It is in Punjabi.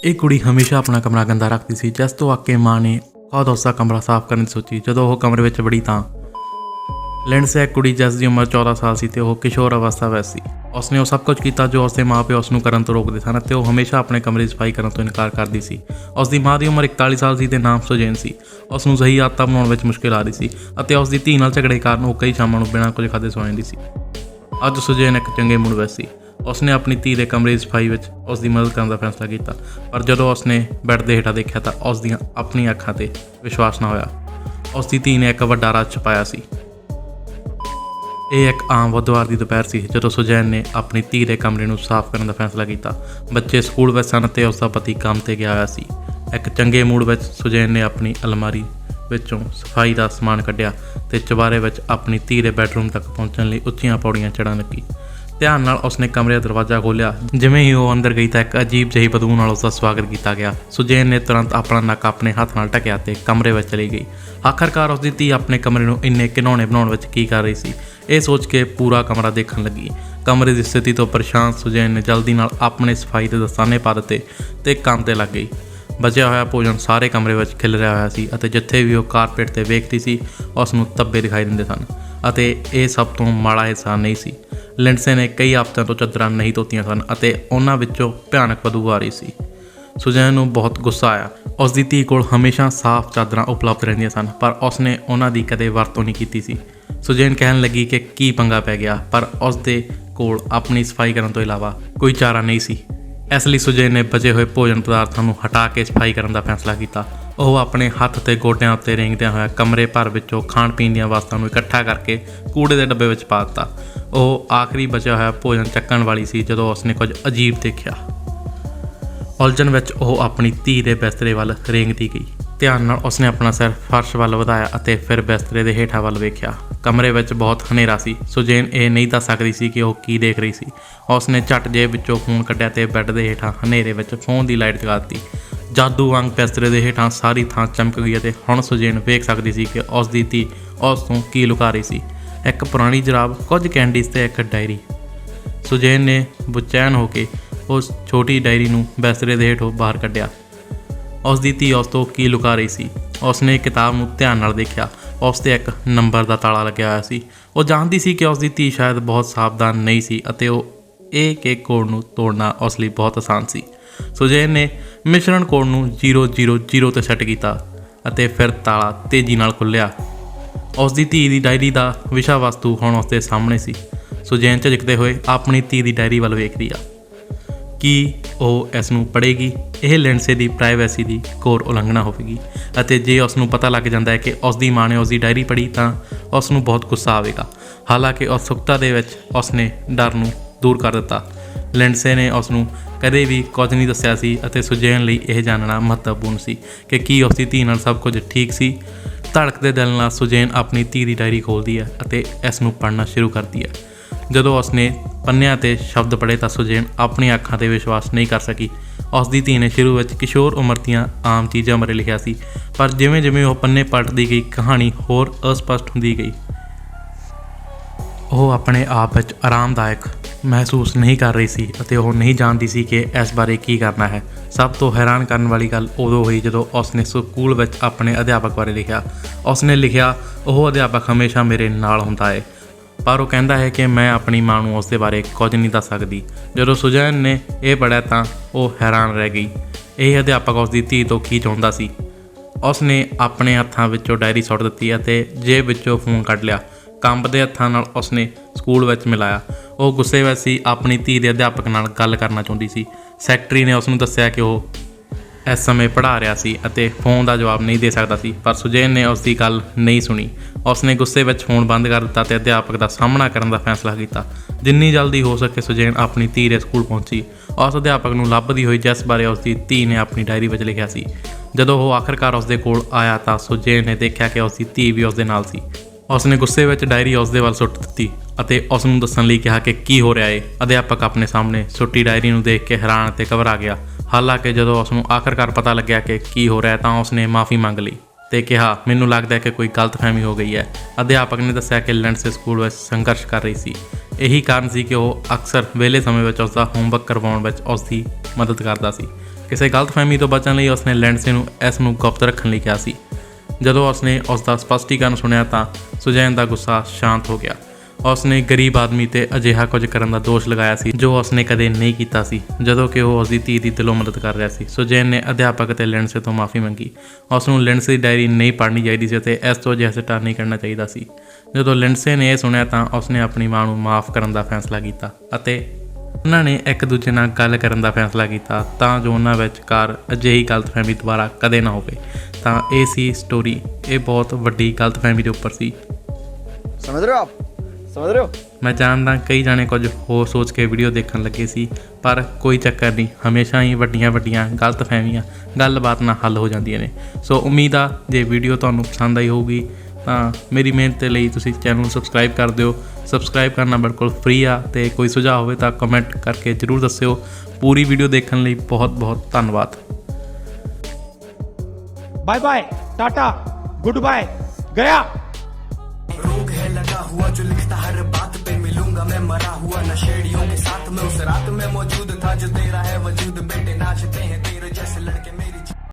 ਇਹ ਕੁੜੀ ਹਮੇਸ਼ਾ ਆਪਣਾ ਕਮਰਾ ਗੰਦਾ ਰੱਖਦੀ ਸੀ, ਜਿਸ ਤੋਂ ਅੱਕੇ ਮਾਂ ਨੇ ਖੁਦ ਉਸਦਾ ਕਮਰਾ ਸਾਫ਼ ਕਰਨ ਦੀ ਸੋਚੀ। ਜਦੋਂ ਉਹ ਕਮਰੇ ਵਿੱਚ ਵੜੀ ਤਾਂ ਲਿੰਡਸੇ ਇੱਕ ਕੁੜੀ ਜਿਸ ਦੀ ਉਮਰ 14 ਸਾਲ ਸੀ ਅਤੇ ਉਹ ਕਿਸ਼ੋਰ ਅਵਸਥਾ ਵਿੱਚ ਸੀ। ਉਸਨੇ ਉਹ ਸਭ ਕੁਝ ਕੀਤਾ ਜੋ ਉਸਦੇ ਮਾਂ-ਪਿਓ ਉਸ ਨੂੰ ਕਰਨ ਤੋਂ ਰੋਕਦੇ ਸਨ ਅਤੇ ਉਹ ਹਮੇਸ਼ਾ ਆਪਣੇ ਕਮਰੇ ਦੀ ਸਫਾਈ ਕਰਨ ਤੋਂ ਇਨਕਾਰ ਕਰਦੀ ਸੀ। ਉਸਦੀ ਮਾਂ ਦੀ ਉਮਰ 41 ਸਾਲ ਸੀ ਅਤੇ ਨਾਮ ਸੁਜੈਨ ਸੀ। ਉਸ ਨੂੰ ਸਹੀ ਆਦਤਾਂ ਬਣਾਉਣ ਵਿੱਚ ਮੁਸ਼ਕਿਲ ਆ ਰਹੀ ਸੀ ਅਤੇ ਉਸਦੀ ਧੀ ਨਾਲ ਝਗੜੇ ਕਾਰਨ ਉਹ ਕਈ ਸ਼ਾਮਾਂ ਨੂੰ ਬਿਨਾਂ ਕੁਝ ਖਾਧੇ ਸੌਂ ਜਾਂਦੀ ਸੀ। ਅੱਜ ਸੁਜੈਨ ਇੱਕ ਚੰਗੇ ਮੂਡ ਵਿੱਚ ਸੀ। ਉਸਨੇ ਆਪਣੀ ਧੀ ਦੇ ਕਮਰੇ ਦੀ ਸਫਾਈ ਵਿੱਚ ਉਸਦੀ ਮਦਦ ਕਰਨ ਦਾ ਫੈਸਲਾ ਕੀਤਾ, ਪਰ ਜਦੋਂ ਉਸਨੇ ਬੈੱਡ ਦੇ ਹੇਠਾਂ ਦੇਖਿਆ ਤਾਂ ਉਸਦੀਆਂ ਆਪਣੀਆਂ ਅੱਖਾਂ 'ਤੇ ਵਿਸ਼ਵਾਸ ਨਾ ਹੋਇਆ। ਉਸਦੀ ਧੀ ਨੇ ਇੱਕ ਵੱਡਾ ਰਾਜ਼ ਛੁਪਾਇਆ ਸੀ। ਇਹ ਇੱਕ ਆਮ ਬੁੱਧਵਾਰ ਦੀ ਦੁਪਹਿਰ ਸੀ ਜਦੋਂ ਸੁਜੈਨ ਨੇ ਆਪਣੀ ਧੀ ਦੇ ਕਮਰੇ ਨੂੰ ਸਾਫ਼ ਕਰਨ ਦਾ ਫੈਸਲਾ ਕੀਤਾ। ਬੱਚੇ ਸਕੂਲ ਵਿੱਚ ਸਨ ਅਤੇ ਉਸਦਾ ਪਤੀ ਕੰਮ 'ਤੇ ਗਿਆ ਹੋਇਆ ਸੀ। ਇੱਕ ਚੰਗੇ ਮੂਡ ਵਿੱਚ ਸੁਜੈਨ ਨੇ ਆਪਣੀ ਅਲਮਾਰੀ ਵਿੱਚੋਂ ਸਫਾਈ ਦਾ ਸਮਾਨ ਕੱਢਿਆ ਅਤੇ ਚੁਬਾਰੇ ਵਿੱਚ ਆਪਣੀ ਧੀ ਦੇ ਬੈੱਡਰੂਮ ਤੱਕ ਪਹੁੰਚਣ ਲਈ ਉੱਚੀਆਂ ਪੌੜੀਆਂ ਚੜ੍ਹਨ ਲੱਗੀ। ਧਿਆਨ ਨਾਲ ਉਸਨੇ ਕਮਰੇ ਦਾ ਦਰਵਾਜ਼ਾ ਖੋਲ੍ਹਿਆ। ਜਿਵੇਂ ਹੀ ਉਹ ਅੰਦਰ ਗਈ ਤਾਂ ਇੱਕ ਅਜੀਬ ਜਿਹੀ ਬਦਬੂ ਨਾਲ ਉਸਦਾ ਸਵਾਗਤ ਕੀਤਾ ਗਿਆ। ਸੁਜੈਨ ਨੇ ਤੁਰੰਤ ਆਪਣਾ ਨੱਕ ਆਪਣੇ ਹੱਥ ਨਾਲ ਢੱਕਿਆ ਅਤੇ ਕਮਰੇ ਵਿੱਚ ਚਲੀ ਗਈ। ਆਖਰਕਾਰ ਉਸਦੀ ਧੀ ਆਪਣੇ ਕਮਰੇ ਨੂੰ ਇੰਨੇ ਘਿਨਾਉਣੇ ਬਣਾਉਣ ਵਿੱਚ ਕੀ ਕਰ ਰਹੀ ਸੀ, ਇਹ ਸੋਚ ਕੇ ਪੂਰਾ ਕਮਰਾ ਦੇਖਣ ਲੱਗੀ। ਕਮਰੇ ਦੀ ਸਥਿਤੀ ਤੋਂ ਪਰੇਸ਼ਾਨ ਸੁਜੈਨ ਨੇ ਜਲਦੀ ਨਾਲ ਆਪਣੇ ਸਫਾਈ ਦੇ ਦਸਤਾਨੇ ਪਾ ਦਿੱਤੇ ਅਤੇ ਕੰਮ 'ਤੇ ਲੱਗ ਗਈ। ਬਚਿਆ ਹੋਇਆ ਭੋਜਨ ਸਾਰੇ ਕਮਰੇ ਵਿੱਚ ਖਿਲਰਿਆ ਹੋਇਆ ਸੀ ਅਤੇ ਜਿੱਥੇ ਵੀ ਉਹ ਕਾਰਪੇਟ 'ਤੇ ਵੇਖਦੀ ਸੀ ਉਸ ਨੂੰ ਧੱਬੇ ਦਿਖਾਈ ਦਿੰਦੇ ਸਨ। ਅਤੇ ਇਹ ਸਭ ਤੋਂ ਮਾੜਾ ਹਿੱਸਾ ਨਹੀਂ ਸੀ। ਲਿੰਡਸੇ ਨੇ ਕਈ ਹਫ਼ਤਿਆਂ ਤੋਂ ਚਾਦਰਾਂ ਨਹੀਂ ਧੋਤੀਆਂ ਸਨ ਅਤੇ ਉਹਨਾਂ ਵਿੱਚੋਂ ਭਿਆਨਕ ਬਦਬੂ ਆ ਰਹੀ ਸੀ। ਸੁਜੈਨ ਨੂੰ ਬਹੁਤ ਗੁੱਸਾ ਆਇਆ। ਉਸ ਦੀ ਧੀ ਕੋਲ ਹਮੇਸ਼ਾ ਸਾਫ਼ ਚਾਦਰਾਂ ਉਪਲਬਧ ਰਹਿੰਦੀਆਂ ਸਨ, ਪਰ ਉਸਨੇ ਉਹਨਾਂ ਦੀ ਕਦੇ ਵਰਤੋਂ ਨਹੀਂ ਕੀਤੀ ਸੀ। ਸੁਜੈਨ ਕਹਿਣ ਲੱਗੀ ਕਿ ਕੀ ਪੰਗਾ ਪੈ ਗਿਆ, ਪਰ ਉਸ ਦੇ ਕੋਲ ਆਪਣੀ ਸਫਾਈ ਕਰਨ ਤੋਂ ਇਲਾਵਾ ਕੋਈ ਚਾਰਾ ਨਹੀਂ ਸੀ। ਇਸ ਲਈ ਸੁਜੈਨ ਨੇ ਬਚੇ ਹੋਏ ਭੋਜਨ ਪਦਾਰਥਾਂ ਨੂੰ ਹਟਾ ਕੇ ਸਫਾਈ ਕਰਨ ਦਾ ਫੈਸਲਾ ਕੀਤਾ। ਉਹ ਆਪਣੇ ਹੱਥ ਤੇ ਗੋਡਿਆਂ ਉੱਤੇ ਰੇਂਗਦਿਆਂ ਹੋਇਆ ਕਮਰੇ ਭਰ ਵਿੱਚੋਂ ਖਾਣ ਪੀਣ ਦੀਆਂ ਵਸਤਾਂ ਨੂੰ ਇਕੱਠਾ ਕਰਕੇ ਕੂੜੇ ਦੇ ਡੱਬੇ ਵਿੱਚ ਪਾ ਦਿੱਤਾ। ਉਹ ਆਖਰੀ ਬਚਿਆ ਹੋਇਆ ਭੋਜਨ ਚੱਕਣ ਵਾਲੀ ਸੀ ਜਦੋਂ ਉਸਨੇ ਕੁਝ ਅਜੀਬ ਦੇਖਿਆ। ਉਲਝਣ ਵਿੱਚ ਉਹ ਆਪਣੀ ਧੀ ਦੇ ਬਿਸਤਰੇ ਵੱਲ ਰੇਂਗਦੀ ਗਈ। ਧਿਆਨ ਨਾਲ ਉਸਨੇ ਆਪਣਾ ਸਿਰ ਫਰਸ਼ ਵੱਲ ਵਧਾਇਆ ਅਤੇ ਫਿਰ ਬਿਸਤਰੇ ਦੇ ਹੇਠਾਂ ਵੱਲ ਵੇਖਿਆ। ਕਮਰੇ ਵਿੱਚ ਬਹੁਤ ਹਨੇਰਾ ਸੀ। ਸੁਜੈਨ ਇਹ ਨਹੀਂ ਦੱਸ ਸਕਦੀ ਸੀ ਕਿ ਉਹ ਕੀ ਦੇਖ ਰਹੀ ਸੀ। ਉਸਨੇ ਝੱਟ ਜੇਬ ਵਿੱਚੋਂ ਫੋਨ ਕੱਢਿਆ ਅਤੇ ਬੈੱਡ ਦੇ ਹੇਠਾਂ ਹਨੇਰੇ ਵਿੱਚ ਫੋਨ ਦੀ ਲਾਈਟ ਜਗਾ ਦਿੱਤੀ। ਜਾਦੂ ਵਾਂਗ ਬਿਸਤਰੇ ਦੇ ਹੇਠਾਂ ਸਾਰੀ ਥਾਂ ਚਮਕ ਗਈ ਅਤੇ ਹੁਣ ਸੁਜੈਨ ਵੇਖ ਸਕਦੀ ਸੀ ਕਿ ਉਸ ਦੀ ਧੀ ਉਸ ਤੋਂ ਕੀ ਲੁਕਾ ਰਹੀ ਸੀ। ਇੱਕ ਪੁਰਾਣੀ ਜਰਾਬ, ਕੁਝ ਕੈਂਡੀਜ਼ ਅਤੇ ਇੱਕ ਡਾਇਰੀ। ਸੁਜੈਨ ਨੇ ਬੇਚੈਨ ਹੋ ਕੇ ਉਸ ਛੋਟੀ ਡਾਇਰੀ ਨੂੰ ਬਿਸਤਰੇ ਦੇ ਹੇਠੋਂ ਬਾਹਰ ਕੱਢਿਆ। ਉਸ ਦੀ ਧੀ ਉਸ ਤੋਂ ਕੀ ਲੁਕਾ ਰਹੀ ਸੀ। ਉਸਨੇ ਕਿਤਾਬ ਨੂੰ ਧਿਆਨ ਨਾਲ ਦੇਖਿਆ। ਉਸ 'ਤੇ ਇੱਕ ਨੰਬਰ ਦਾ ਤਾਲਾ ਲੱਗਿਆ ਹੋਇਆ ਸੀ। ਉਹ ਜਾਣਦੀ ਸੀ ਕਿ ਉਸ ਦੀ ਧੀ ਸ਼ਾਇਦ ਬਹੁਤ ਸਾਵਧਾਨ ਨਹੀਂ ਸੀ ਅਤੇ ਇਹ ਕੋਡ ਨੂੰ ਤੋੜਨਾ ਉਸ ਲਈ ਬਹੁਤ ਆਸਾਨ ਸੀ। ਸੁਜੈਨ ਨੇ ਮਿਸ਼ਰਣ ਕੋਡ ਨੂੰ 000 'ਤੇ ਸੈੱਟ ਕੀਤਾ ਅਤੇ ਫਿਰ ਤਾਲਾ ਤੇਜ਼ੀ ਨਾਲ ਖੁੱਲ੍ਹਿਆ। ਉਸ ਦੀ ਧੀ ਦੀ ਡਾਇਰੀ ਦਾ ਵਿਸ਼ਾ ਵਸਤੂ ਹੁਣ ਉਸ ਦੇ ਸਾਹਮਣੇ ਸੀ। ਸੁਜੈਨ ਝਿਜਕਦੇ ਹੋਏ ਆਪਣੀ ਧੀ ਦੀ ਡਾਇਰੀ ਵੱਲ ਵੇਖਦੀ ਆ। ਕੀ ਉਹ ਇਸ ਨੂੰ ਪੜ੍ਹੇਗੀ? ਇਹ ਲਿੰਡਸੇ ਦੀ ਪ੍ਰਾਈਵੇਸੀ ਦੀ ਘੋਰ ਉਲੰਘਣਾ ਹੋਵੇਗੀ ਅਤੇ ਜੇ ਉਸ ਨੂੰ ਪਤਾ ਲੱਗ ਜਾਂਦਾ ਹੈ ਕਿ ਉਸ ਦੀ ਮਾਂ ਨੇ ਉਸ ਦੀ ਡਾਇਰੀ ਪੜ੍ਹੀ ਤਾਂ ਉਸ ਨੂੰ ਬਹੁਤ ਗੁੱਸਾ ਆਵੇਗਾ। ਹਾਲਾਂਕਿ ਉਤਸੁਕਤਾ ਦੇ ਵਿੱਚ ਉਸਨੇ ਡਰ ਨੂੰ ਦੂਰ ਕਰ ਦਿੱਤਾ। ਲਿੰਡਸੇ ਨੇ ਉਸ ਨੂੰ ਕਦੇ ਵੀ ਕੁਝ ਨਹੀਂ ਦੱਸਿਆ ਸੀ ਅਤੇ ਸੁਜੈਨ ਲਈ ਇਹ ਜਾਣਨਾ ਮਹੱਤਵਪੂਰਨ ਸੀ ਕਿ ਕੀ ਉਸ ਦੀ ਧੀ ਨਾਲ ਸਭ ਕੁਝ ਠੀਕ ਸੀ। ਧੜਕਦੇ ਦਿਲ ਨਾਲ ਸੁਜੈਨ ਆਪਣੀ ਧੀ ਦੀ ਡਾਇਰੀ ਖੋਲ੍ਹਦੀ ਹੈ ਅਤੇ ਇਸ ਨੂੰ ਪੜ੍ਹਨਾ ਸ਼ੁਰੂ ਕਰਦੀ ਹੈ। ਜਦੋਂ ਉਸਨੇ ਪੰਨਿਆਂ 'ਤੇ ਸ਼ਬਦ ਪੜ੍ਹੇ ਤਾਂ ਸੁਜੈਨ ਆਪਣੀਆਂ ਅੱਖਾਂ 'ਤੇ ਵਿਸ਼ਵਾਸ ਨਹੀਂ ਕਰ ਸਕੀ। ਉਸ ਦੀ ਧੀ ਨੇ ਸ਼ੁਰੂ ਵਿੱਚ ਕਿਸ਼ੋਰ ਉਮਰ ਦੀਆਂ ਆਮ ਚੀਜ਼ਾਂ ਬਾਰੇ ਲਿਖਿਆ ਸੀ, ਪਰ ਜਿਵੇਂ ਜਿਵੇਂ ਉਹ ਪੰਨੇ ਪਲਟਦੀ ਗਈ ਕਹਾਣੀ ਹੋਰ ਅਸਪਸ਼ਟ ਹੁੰਦੀ ਗਈ। ਉਹ ਆਪਣੇ ਆਪ ਵਿੱਚ ਆਰਾਮਦਾਇਕ ਮਹਿਸੂਸ ਨਹੀਂ ਕਰ ਰਹੀ ਸੀ ਅਤੇ ਉਹ ਨਹੀਂ ਜਾਣਦੀ ਸੀ ਕਿ ਇਸ ਬਾਰੇ ਕੀ ਕਰਨਾ ਹੈ। ਸਭ ਤੋਂ ਹੈਰਾਨ ਕਰਨ ਵਾਲੀ ਗੱਲ ਉਦੋਂ ਹੋਈ ਜਦੋਂ ਉਸਨੇ ਸਕੂਲ ਵਿੱਚ ਆਪਣੇ ਅਧਿਆਪਕ ਬਾਰੇ ਲਿਖਿਆ। ਉਸਨੇ ਲਿਖਿਆ, ਉਹ ਅਧਿਆਪਕ ਹਮੇਸ਼ਾ ਮੇਰੇ ਨਾਲ ਹੁੰਦਾ ਹੈ, ਪਰ ਉਹ ਕਹਿੰਦਾ ਹੈ ਕਿ ਮੈਂ ਆਪਣੀ ਮਾਂ ਨੂੰ ਉਸ ਦੇ ਬਾਰੇ ਕੁਝ ਨਹੀਂ ਦੱਸ ਸਕਦੀ। ਜਦੋਂ ਸੁਜੈਨ ਨੇ ਇਹ ਪੜ੍ਹਿਆ ਤਾਂ ਉਹ ਹੈਰਾਨ ਰਹਿ ਗਈ। ਇਹ ਅਧਿਆਪਕ ਉਸ ਦੀ ਧੀ ਤੋਂ ਕੀ ਚਾਹੁੰਦਾ ਸੀ? ਉਸਨੇ ਆਪਣੇ ਹੱਥਾਂ ਵਿੱਚੋਂ ਡਾਇਰੀ ਸੁੱਟ ਦਿੱਤੀ ਅਤੇ ਜੇਬ ਵਿੱਚੋਂ ਫੋਨ ਕੱਢ ਲਿਆ। ਕੰਬਦੇ ਹੱਥਾਂ ਨਾਲ ਉਸਨੇ ਸਕੂਲ ਵਿੱਚ ਮਿਲਾਇਆ। ਉਹ ਗੁੱਸੇ ਵਿੱਚ ਸੀ, ਆਪਣੀ ਧੀ ਦੇ ਅਧਿਆਪਕ ਨਾਲ ਗੱਲ ਕਰਨਾ ਚਾਹੁੰਦੀ ਸੀ। ਸੈਕਟਰੀ ਨੇ ਉਸ ਨੂੰ ਦੱਸਿਆ ਕਿ ਉਹ ਇਸ ਸਮੇਂ ਪੜ੍ਹਾ ਰਿਹਾ ਸੀ ਅਤੇ ਫੋਨ ਦਾ ਜਵਾਬ ਨਹੀਂ ਦੇ ਸਕਦਾ ਸੀ, ਪਰ ਸੁਜੈਨ ਨੇ ਉਸ ਦੀ ਗੱਲ ਨਹੀਂ ਸੁਣੀ। ਉਸਨੇ ਗੁੱਸੇ ਵਿੱਚ ਫੋਨ ਬੰਦ ਕਰ ਦਿੱਤਾ ਅਤੇ ਅਧਿਆਪਕ ਦਾ ਸਾਹਮਣਾ ਕਰਨ ਦਾ ਫੈਸਲਾ ਕੀਤਾ। ਜਿੰਨੀ ਜਲਦੀ ਹੋ ਸਕੇ ਸੁਜੈਨ ਆਪਣੀ ਧੀ ਦੇ ਸਕੂਲ ਪਹੁੰਚੀ। ਉਸ ਅਧਿਆਪਕ ਨੂੰ ਲੱਭਦੀ ਹੋਈ ਜਿਸ ਬਾਰੇ ਉਸ ਦੀ ਧੀ ਨੇ ਆਪਣੀ ਡਾਇਰੀ ਵਿੱਚ ਲਿਖਿਆ ਸੀ। ਜਦੋਂ ਉਹ ਆਖਰਕਾਰ ਉਸ ਦੇ ਕੋਲ ਆਇਆ ਤਾਂ ਸੁਜੈਨ ਨੇ ਦੇਖਿਆ ਕਿ ਉਸ ਦੀ ਧੀ ਵੀ ਉਸ ਦੇ ਨਾਲ ਸੀ। ਉਸਨੇ ਗੁੱਸੇ ਵਿੱਚ ਡਾਇਰੀ ਉਸ ਦੇ ਵੱਲ ਸੁੱਟ ਦਿੱਤੀ ਅਤੇ ਉਸ ਨੂੰ ਦੱਸਣ ਲਈ ਕਿਹਾ ਕਿ ਕੀ ਹੋ ਰਿਹਾ ਹੈ। ਅਧਿਆਪਕ ਆਪਣੇ ਸਾਹਮਣੇ ਸੁੱਟੀ ਡਾਇਰੀ ਨੂੰ ਦੇਖ ਕੇ ਹੈਰਾਨ ਅਤੇ ਘਬਰਾ ਗਿਆ। ਹਾਲਾਂਕਿ ਜਦੋਂ ਉਸ ਨੂੰ ਆਖਰਕਾਰ ਪਤਾ ਲੱਗਿਆ ਕਿ ਕੀ ਹੋ ਰਿਹਾ ਤਾਂ ਉਸਨੇ ਮਾफ़ੀ ਮੰਗ ਲਈ ਅਤੇ ਕਿਹਾ, ਮੈਨੂੰ ਲੱਗਦਾ ਹੈ ਕਿ ਕੋਈ ਗਲਤਫਹਿਮੀ ਹੋ ਗਈ ਹੈ। ਅਧਿਆਪਕ ਨੇ ਦੱਸਿਆ ਕਿ ਲਿੰਡਸੇ ਸਕੂਲ ਵਿੱਚ ਸੰਘਰਸ਼ ਕਰ ਰਹੀ ਸੀ। ਇਹੀ ਕਾਰਨ ਸੀ ਕਿ ਉਹ ਅਕਸਰ ਵਿਹਲੇ ਸਮੇਂ ਵਿੱਚ ਉਸਦਾ ਹੋਮਵਰਕ ਕਰਵਾਉਣ ਵਿੱਚ ਉਸਦੀ ਮਦਦ ਕਰਦਾ ਸੀ। ਕਿਸੇ ਗਲਤਫਹਿਮੀ ਤੋਂ ਬਚਣ ਲਈ ਉਸਨੇ ਲਿੰਡਸੇ ਨੂੰ ਇਸ ਨੂੰ ਗੁਪਤ ਰੱਖਣ ਲਈ ਕਿਹਾ ਸੀ। ਜਦੋਂ ਉਸਨੇ ਉਸ ਦਾ ਸਪਸ਼ਟੀਕਰਨ ਸੁਣਿਆ ਤਾਂ ਸੁਜੈਨ ਦਾ ਗੁੱਸਾ ਸ਼ਾਂਤ ਹੋ ਗਿਆ। ਉਸਨੇ ਗਰੀਬ ਆਦਮੀ ਤੇ ਅਜਿਹਾ ਕੁਝ ਕਰਨ ਦਾ ਦੋਸ਼ ਲਗਾਇਆ ਸੀ ਜੋ ਉਸਨੇ ਕਦੇ ਨਹੀਂ ਕੀਤਾ ਸੀ, ਜਦੋਂ ਕਿ ਉਹ ਉਸਦੀ ਧੀ ਦੀ ਦਿਲੋਂ ਮਦਦ ਕਰ ਰਿਹਾ ਸੀ। ਸੁਜੈਨ ਨੇ ਅਧਿਆਪਕ ਅਤੇ ਲਿੰਡਸੇ ਤੋਂ ਮਾਫੀ ਮੰਗੀ। ਉਸ ਨੂੰ ਲਿੰਡਸੇ ਦੀ ਡਾਇਰੀ ਨਹੀਂ ਪੜ੍ਹਨੀ ਚਾਹੀਦੀ ਸੀ ਅਤੇ ਇਸ ਤੋਂ ਅਜਿਹਾ ਸਿੱਟਾ ਨਹੀਂ ਕਰਨਾ ਚਾਹੀਦਾ ਸੀ। ਜਦੋਂ ਲਿੰਡਸੇ ਨੇ ਇਹ ਸੁਣਿਆ ਤਾਂ ਉਸਨੇ ਆਪਣੀ ਮਾਂ ਨੂੰ ਮਾਫ ਕਰਨ ਦਾ ਫੈਸਲਾ ਕੀਤਾ ਅਤੇ ਉਹਨਾਂ ਨੇ ਇੱਕ ਦੂਜੇ ਨਾਲ ਗੱਲ ਕਰਨ ਦਾ ਫੈਸਲਾ ਕੀਤਾ ਤਾਂ ਜੋ ਉਹਨਾਂ ਵਿਚਕਾਰ ਅਜਿਹੀ ਗਲਤਫਹਿਮੀ ਦੁਬਾਰਾ ਕਦੇ ਨਾ ਹੋਵੇ। ਤਾਂ ਇਹ ਸੀ ਸਟੋਰੀ। ਇਹ ਬਹੁਤ ਵੱਡੀ ਗਲਤਫਹਿਮੀ ਦੇ ਉੱਪਰ ਸੀ। समझ रहे हो आप? समझ रहे हो? ਮੈਂ ਜਾਣਦਾ ਕਈ ਜਾਣੇ ਕੁਝ ਹੋਰ ਸੋਚ ਕੇ ਵੀਡੀਓ ਦੇਖਣ ਲੱਗੇ ਸੀ, ਪਰ ਕੋਈ ਚੱਕਰ ਨਹੀਂ, ਹਮੇਸ਼ਾ ਹੀ ਵੱਡੀਆਂ ਗਲਤਫਹਿਮੀਆਂ ਗੱਲਬਾਤ ਨਾਲ ਹੱਲ ਹੋ ਜਾਂਦੀਆਂ ਨੇ। ਸੋ ਉਮੀਦ ਆ ਜੇ ਵੀਡੀਓ ਤੁਹਾਨੂੰ ਪਸੰਦ ਆਈ ਹੋਊਗੀ ਤਾਂ ਮੇਰੀ ਮਿਹਨਤ ਦੇ ਲਈ ਤੁਸੀਂ ਚੈਨਲ ਨੂੰ ਸਬਸਕ੍ਰਾਈਬ ਕਰ ਦਿਓ। ਸਬਸਕ੍ਰਾਈਬ ਕਰਨਾ ਬਿਲਕੁਲ ਫ੍ਰੀ ਆ ਤੇ ਕੋਈ ਸੁਝਾਅ ਹੋਵੇ ਤਾਂ ਕਮੈਂਟ ਕਰਕੇ ਜ਼ਰੂਰ ਦੱਸਿਓ। ਪੂਰੀ ਵੀਡੀਓ ਦੇਖਣ ਲਈ ਬਹੁਤ ਧੰਨਵਾਦ। Bye bye, tata, good bye, गया। रोग है लगा हुआ जो लिखता हर बात पे, मिलूंगा मैं मरा हुआ नशेड़ियों के साथ में। उस रात में मौजूद था जो तेरा है वजूद, बेटे नाचते हैं तेरे जैसे लड़के में।